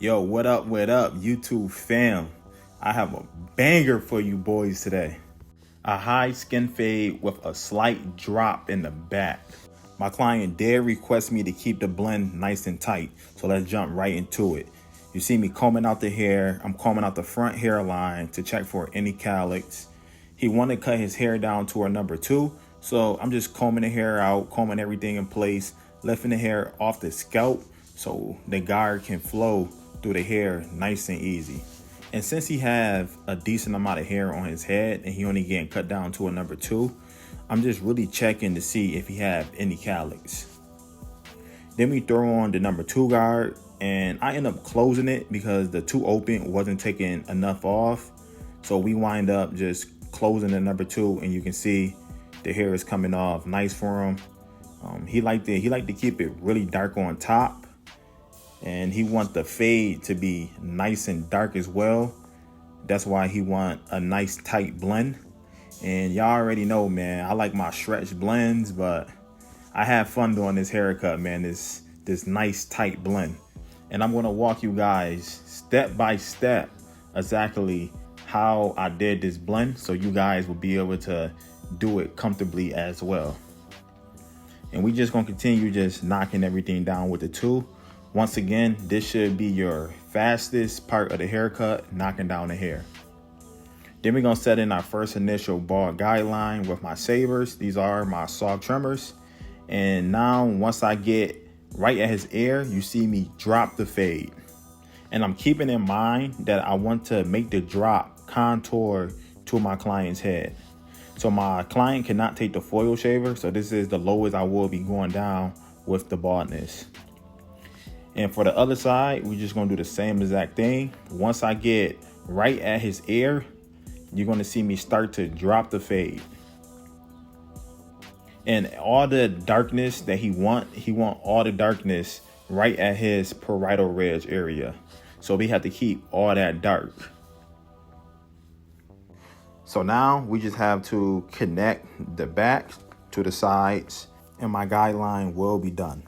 Yo, what up, YouTube fam? I have a banger for you boys today. A high skin fade with a slight drop in the back. My client did request me to keep the blend nice and tight, so let's jump right into it. You see me combing out the hair. I'm combing out the front hairline to check for any calyx. He wanted to cut his hair down to a number 2, so I'm just combing the hair out, combing everything in place, lifting the hair off the scalp so the guard can flow through the hair nice and easy. And since he have a decent amount of hair on his head and he only getting cut down to a number 2, I'm just really checking to see if he have any calyx. Then we throw on the number 2 guard, and I end up closing it because the 2 open wasn't taking enough off. So we wind up just closing the number 2, and you can see the hair is coming off nice for him. He liked to keep it really dark on top, and he want the fade to be nice and dark as well. That's why he want a nice tight blend. And y'all already know, man, I like my stretch blends, but I have fun doing this haircut, man, this nice tight blend. And I'm gonna walk you guys step by step exactly how I did this blend, so you guys will be able to do it comfortably as well. And we just gonna continue just knocking everything down with the 2. Once again, this should be your fastest part of the haircut, knocking down the hair. Then we're gonna set in our first initial bald guideline with my savers. These are my soft trimmers. And now once I get right at his ear, you see me drop the fade. And I'm keeping in mind that I want to make the drop contour to my client's head. So my client cannot take the foil shaver, so this is the lowest I will be going down with the baldness. And for the other side, we're just gonna do the same exact thing. Once I get right at his ear, you're gonna see me start to drop the fade. And all the darkness that he want all the darkness right at his parietal ridge area. So we have to keep all that dark. So now we just have to connect the back to the sides, and my guideline will be done.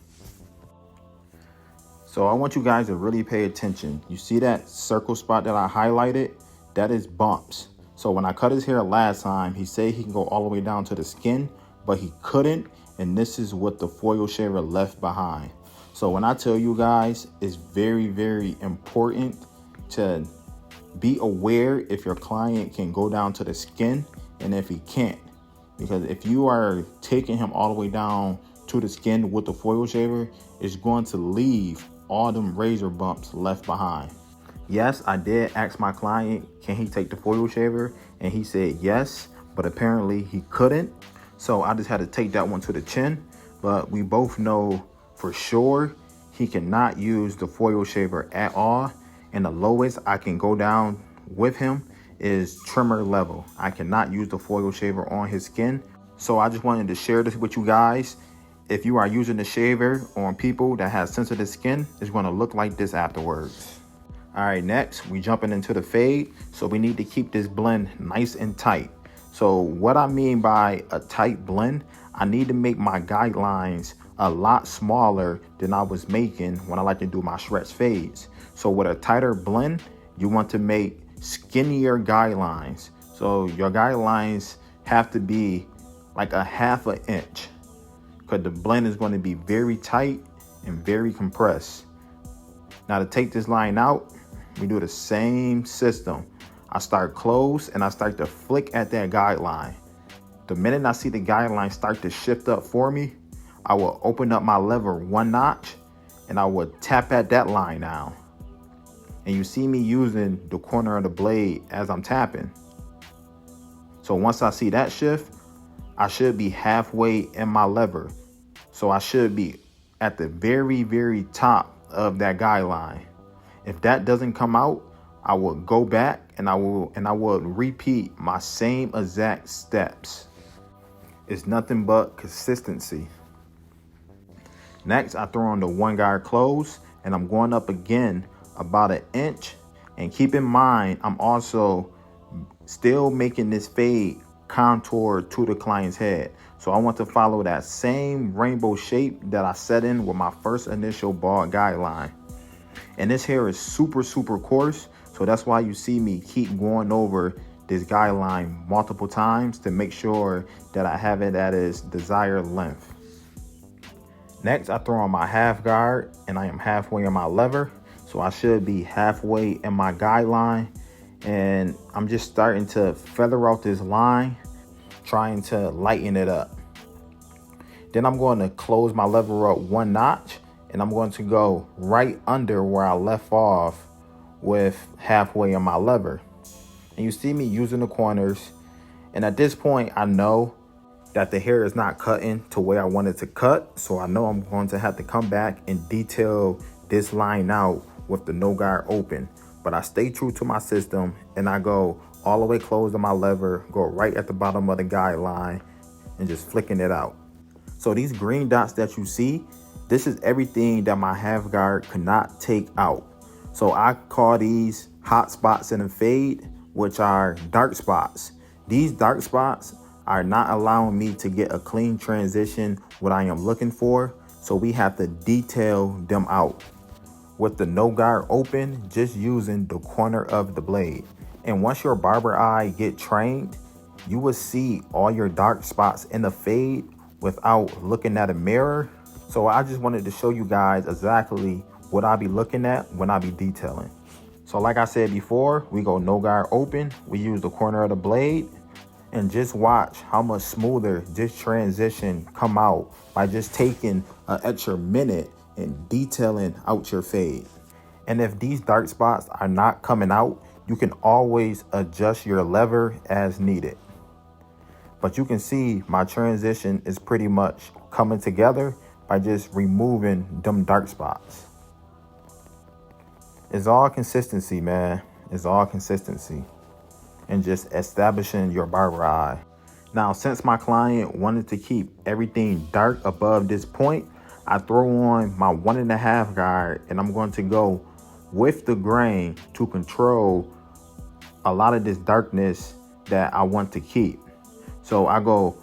So I want you guys to really pay attention. You see that circle spot that I highlighted? That is bumps. So when I cut his hair last time, he said he can go all the way down to the skin, but he couldn't. And this is what the foil shaver left behind. So when I tell you guys, it's very, very important to be aware if your client can go down to the skin and if he can't. Because if you are taking him all the way down to the skin with the foil shaver, it's going to leave all them razor bumps left behind. Yes, I did ask my client, can he take the foil shaver? And he said yes, but apparently he couldn't. So I just had to take that one to the chin. But we both know for sure he cannot use the foil shaver at all. And the lowest I can go down with him is trimmer level. I cannot use the foil shaver on his skin. So I just wanted to share this with you guys. If you are using the shaver on people that have sensitive skin, it's going to look like this afterwards. All right, next we jumping into the fade. So we need to keep this blend nice and tight. So what I mean by a tight blend, I need to make my guidelines a lot smaller than I was making when I like to do my stretch fades. So with a tighter blend, you want to make skinnier guidelines. So your guidelines have to be like a ½ an inch, because the blend is going to be very tight and very compressed. Now to take this line out, we do the same system. I start close and I start to flick at that guideline. The minute I see the guideline start to shift up for me, I will open up my lever 1 notch and I will tap at that line now. And you see me using the corner of the blade as I'm tapping. So once I see that shift, I should be halfway in my lever. So I should be at the very, very top of that guideline. If that doesn't come out, I will go back and I will repeat my same exact steps. It's nothing but consistency. Next, I throw on the 1 guard close, and I'm going up again about 1 inch. And keep in mind, I'm also still making this fade contour to the client's head. So I want to follow that same rainbow shape that I set in with my first initial bald guideline. And this hair is super coarse. So that's why you see me keep going over this guideline multiple times to make sure that I have it at its desired length. Next, I throw on my half guard and I am halfway in my lever. So I should be halfway in my guideline. And I'm just starting to feather out this line, trying to lighten it up. Then I'm going to close my lever up 1 notch and I'm going to go right under where I left off with halfway in my lever. And you see me using the corners. And at this point, I know that the hair is not cutting to where I want it to cut. So I know I'm going to have to come back and detail this line out with the no guard open. But I stay true to my system and I go all the way close to my lever, go right at the bottom of the guideline and just flicking it out. So these green dots that you see, this is everything that my half guard could not take out. So I call these hot spots in a fade, which are dark spots. These dark spots are not allowing me to get a clean transition, what I am looking for. So we have to detail them out with the no guard open, just using the corner of the blade. And once your barber eye get trained, you will see all your dark spots in the fade without looking at a mirror. So I just wanted to show you guys exactly what I'll be looking at when I be detailing. So like I said before, we go no guard open, we use the corner of the blade, and just watch how much smoother this transition come out by just taking an extra minute and detailing out your fade. And if these dark spots are not coming out, you can always adjust your lever as needed. But you can see my transition is pretty much coming together by just removing them dark spots. It's all consistency, man. It's all consistency and just establishing your barber eye. Now, since my client wanted to keep everything dark above this point, I throw on my 1.5 guard and I'm going to go with the grain to control a lot of this darkness that I want to keep. So I go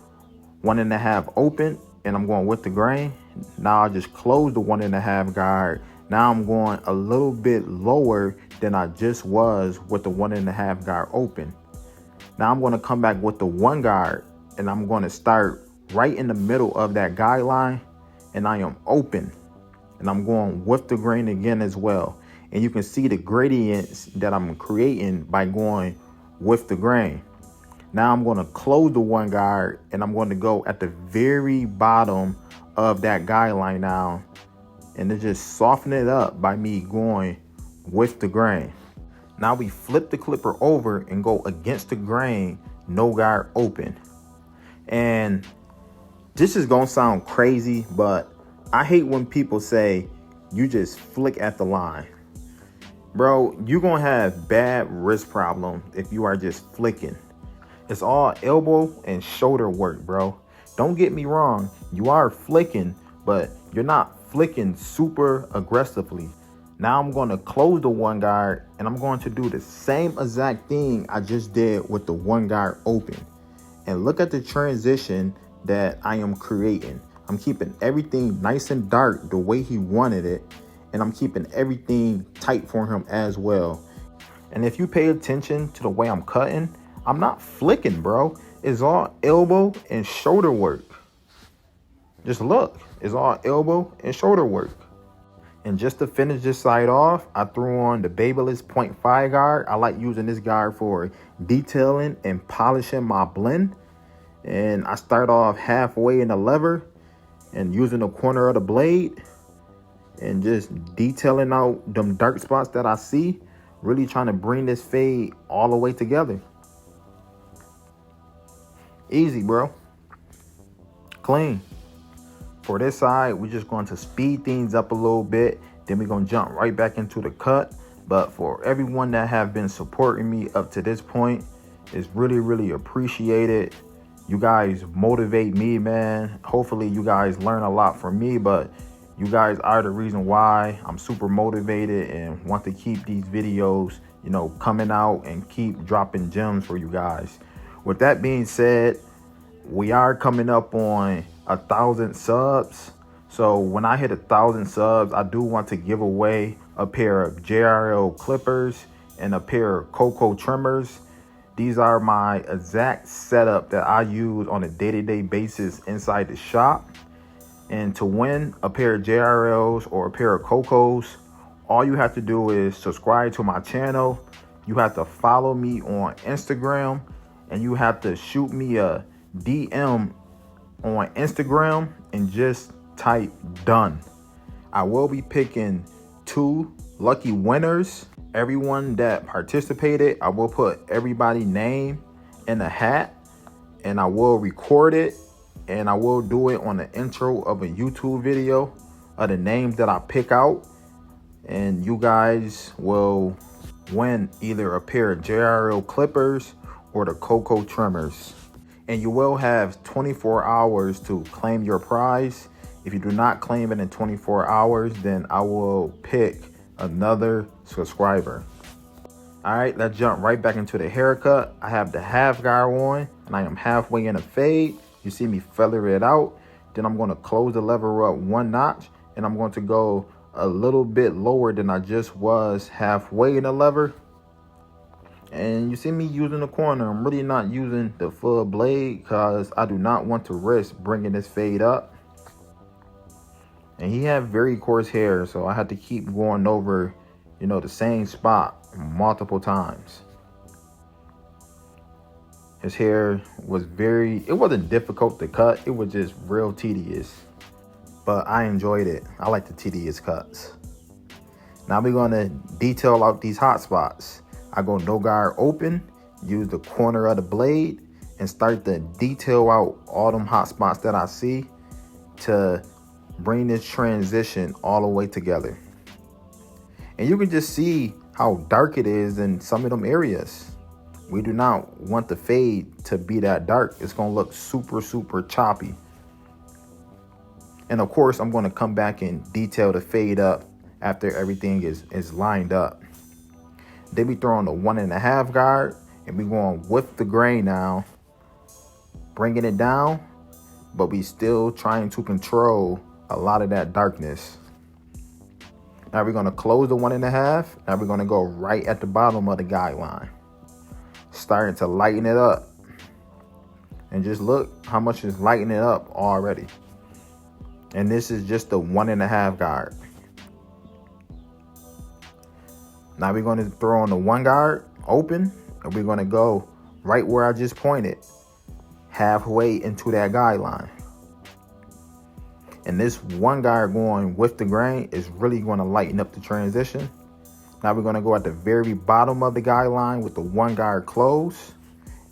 1.5 open and I'm going with the grain. Now I just close the 1.5 guard. Now I'm going a little bit lower than I just was with the 1.5 guard open. Now I'm going to come back with the 1 guard and I'm going to start right in the middle of that guideline and I am open and I'm going with the grain again as well. And you can see the gradients that I'm creating by going with the grain. Now I'm going to close the 1 guard and I'm going to go at the very bottom of that guideline now and then just soften it up by me going with the grain. Now we flip the clipper over and go against the grain, no guard open. And this is going to sound crazy, but I hate when people say you just flick at the line. Bro, you're going to have bad wrist problem if you are just flicking. It's all elbow and shoulder work, bro. Don't get me wrong. You are flicking, but you're not flicking super aggressively. Now I'm going to close the 1 guard and I'm going to do the same exact thing I just did with the 1 guard open. And look at the transition that I am creating. I'm keeping everything nice and dark the way he wanted it. And I'm keeping everything tight for him as well. And if you pay attention to the way I'm cutting, I'm not flicking, bro. It's all elbow and shoulder work. Just look, it's all elbow and shoulder work. And just to finish this side off, I threw on the Babyliss 0.5 guard. I like using this guard for detailing and polishing my blend. And I start off halfway in the lever and using the corner of the blade and just detailing out them dark spots that I see, really trying to bring this fade all the way together. Easy, bro. Clean. For this side, we're just going to speed things up a little bit. Then we're going to jump right back into the cut. But for everyone that have been supporting me up to this point, it's really appreciated. You guys motivate me, man. Hopefully you guys learn a lot from me, but you guys are the reason why I'm super motivated and want to keep these videos, coming out and keep dropping gems for you guys. With that being said, we are coming up on 1,000 subs. So when I hit 1,000 subs, I do want to give away a pair of JRL clippers, and a pair of Cocoa trimmers. These are my exact setup that I use on a day-to-day basis inside the shop. And to win a pair of JRLs or a pair of Cocos, all you have to do is subscribe to my channel. You have to follow me on Instagram, and you have to shoot me a DM on Instagram and just type done. I will be picking 2 lucky winners. Everyone that participated, I will put everybody's name in a hat, and I will record it, and I will do it on the intro of a YouTube video of the names that I pick out, and you guys will win either a pair of JRL clippers or the Cocoa trimmers. And you will have 24 hours to claim your prize. If you do not claim it in 24 hours, then I will pick another subscriber. All right, let's jump right back into the haircut. I have the half guard on, and I am halfway in a fade. You see me feather it out. Then I'm going to close the lever up 1 notch, and I'm going to go a little bit lower than I just was halfway in the lever. And you see me using the corner. I'm really not using the full blade because I do not want to risk bringing this fade up. And he had very coarse hair, so I had to keep going over, the same spot multiple times. His hair was it wasn't difficult to cut. It was just real tedious. But I enjoyed it. I like the tedious cuts. Now we're going to detail out these hot spots. I go no guard open, use the corner of the blade, and start to detail out all them hot spots that I see to bring this transition all the way together. And you can just see how dark it is in some of them areas. We do not want the fade to be that dark. It's going to look super, super choppy. And of course, I'm going to come back and detail the fade up after everything is lined up. Then we throw on the 1.5 guard, and we going with the grain now, bringing it down, but we still trying to control a lot of that darkness. Now we're going to close the 1.5. Now we're going to go right at the bottom of the guideline, starting to lighten it up. And just look how much is lightening it up already. And this is just the 1.5 guard. Now we're going to throw on the 1 guard open, and we're going to go right where I just pointed, halfway into that guideline. And this 1 guard going with the grain is really going to lighten up the transition. Now we're going to go at the very bottom of the guideline with the 1 guard close.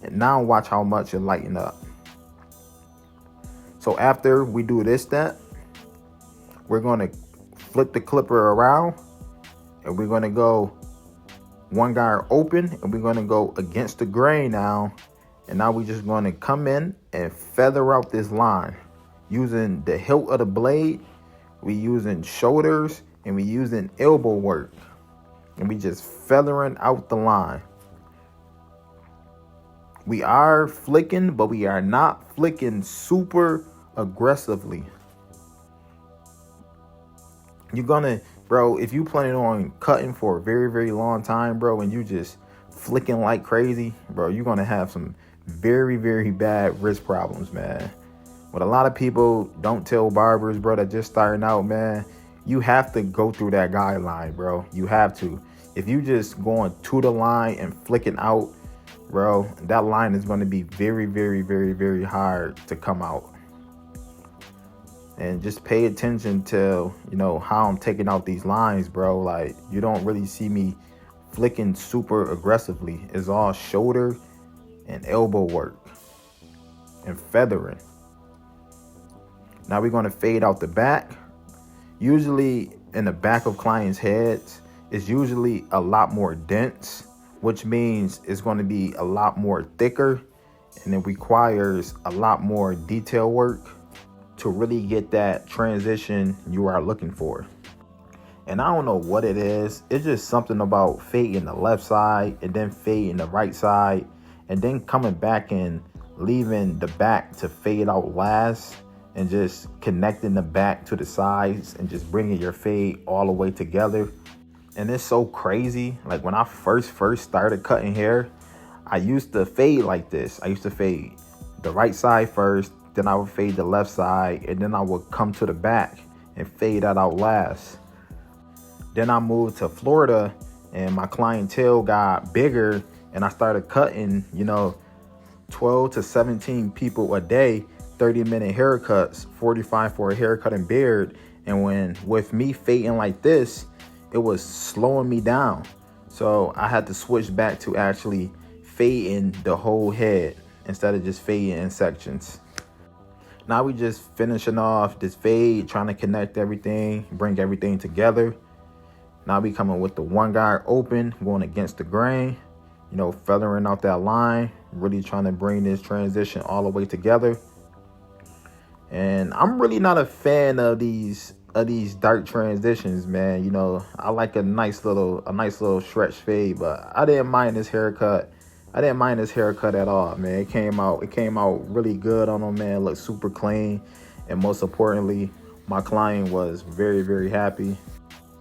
And now watch how much it lighten up. So after we do this step, we're going to flip the clipper around, and we're going to go 1 guard open, and we're going to go against the grain now. And now we're just going to come in and feather out this line using the hilt of the blade. We using shoulders, and we using elbow work, and we just feathering out the line. We are flicking, but we are not flicking super aggressively. You're gonna, bro, if you planning on cutting for a very, very long time, bro, and you just flicking like crazy, bro, you're gonna have some very, very bad wrist problems, man. What a lot of people don't tell barbers, bro, that just starting out, man, you have to go through that guideline, bro. You have to. If you just going to the line and flicking out, bro, that line is going to be very, very, very, very hard to come out. And just pay attention to, how I'm taking out these lines, bro. Like, you don't really see me flicking super aggressively. It's all shoulder and elbow work and feathering. Now we're going to fade out the back. Usually in the back of clients' heads, it's usually a lot more dense, which means it's going to be a lot more thicker, and it requires a lot more detail work to really get that transition you are looking for. And I don't know what it is. It's just something about fading the left side and then fading the right side and then coming back and leaving the back to fade out last and just connecting the back to the sides and just bringing your fade all the way together. And it's so crazy. Like when I first started cutting hair, I used to fade like this. I used to fade the right side first, then I would fade the left side, and then I would come to the back and fade that out last. Then I moved to Florida and my clientele got bigger, and I started cutting, 12 to 17 people a day, 30-minute haircuts, 45 for a haircut and beard. And with me fading like this, it was slowing me down. So I had to switch back to actually fading the whole head instead of just fading in sections. Now we just finishing off this fade, trying to connect everything, bring everything together. Now we coming with the one guard open, going against the grain, feathering out that line, really trying to bring this transition all the way together. And I'm really not a fan of these dark transitions, man. I like a nice little stretch fade, but I didn't mind this haircut. I didn't mind this haircut at all, man. It came out really good on him, man. It looked super clean, and most importantly, my client was very, very happy.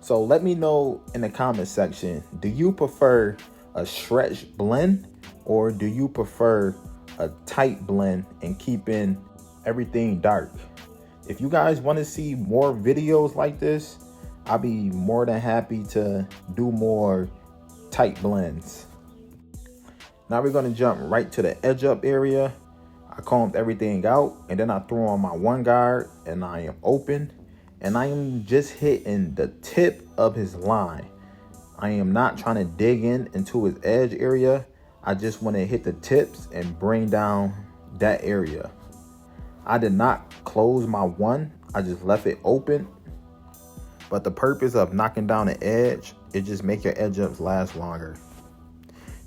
So let me know in the comment section, do you prefer a stretch blend or do you prefer a tight blend and keeping everything dark? If you guys want to see more videos like this, I'll be more than happy to do more tight blends. Now we're going to jump right to the edge up area. I combed everything out, and then I threw on my one guard, and I am open, and I am just hitting the tip of his line. I am not trying to dig into his edge area. I just want to hit the tips and bring down that area. I did not close my one. I just left it open. But the purpose of knocking down the edge, it just make your edge ups last longer.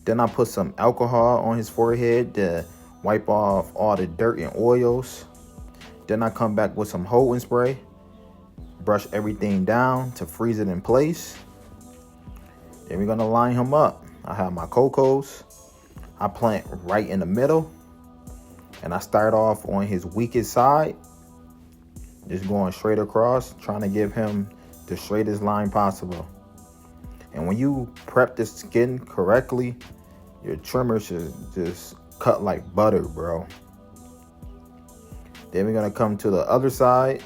Then I put some alcohol on his forehead to wipe off all the dirt and oils. Then I come back with some holding spray, brush everything down to freeze it in place. Then we're gonna line him up. I have my cocos. I plant right in the middle, and I start off on his weakest side, just going straight across, trying to give him the straightest line possible. And when you prep the skin correctly, your trimmer should just cut like butter, bro. Then we're gonna come to the other side,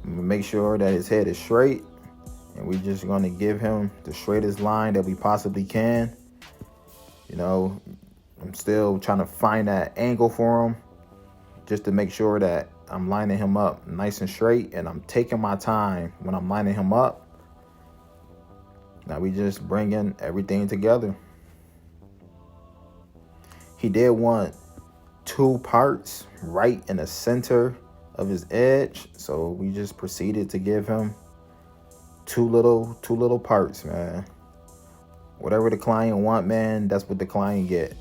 make sure that his head is straight, and we're just gonna give him the straightest line that we possibly can. I'm still trying to find that angle for him, just to make sure that I'm lining him up nice and straight, and I'm taking my time when I'm lining him up. Now we just bringing everything together. He did want 2 parts right in the center of his edge, so we just proceeded to give him two little parts, man. Whatever the client want, man, that's what the client get.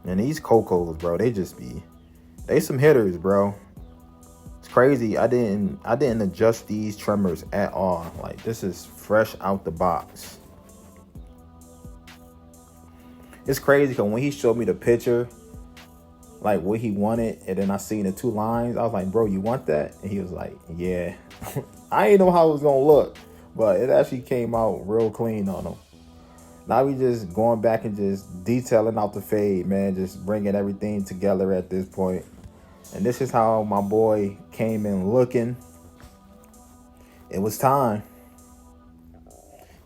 And these cocos, bro, they some hitters, bro. It's crazy. I didn't adjust these trimmers at all. Like, this is fresh out the box. It's crazy because when he showed me the picture, like what he wanted, and then I seen the 2 lines, I was like, bro, you want that? And he was like, yeah. I didn't know how it was gonna look, but it actually came out real clean on him. Now we just going back and just detailing out the fade, man, just bringing everything together at this point. And this is how my boy came in looking. It was time.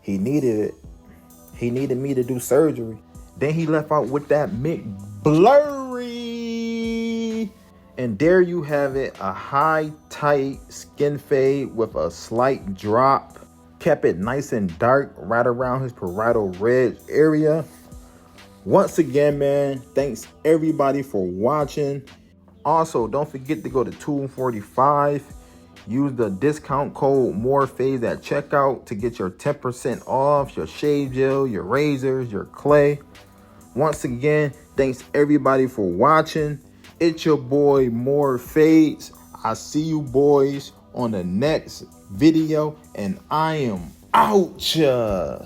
He needed it. He needed me to do surgery. Then he left out with that McBlurry. And there you have it, a high, tight skin fade with a slight drop. Kept it nice and dark right around his parietal ridge area. Once again, man, thanks everybody for watching. Also, don't forget to go to 245. Use the discount code MOREFADES at checkout to get your 10% off your shave gel, your razors, your clay. Once again, thanks everybody for watching. It's your boy MOREFADES. I see you boys on the next video, and I am out ya.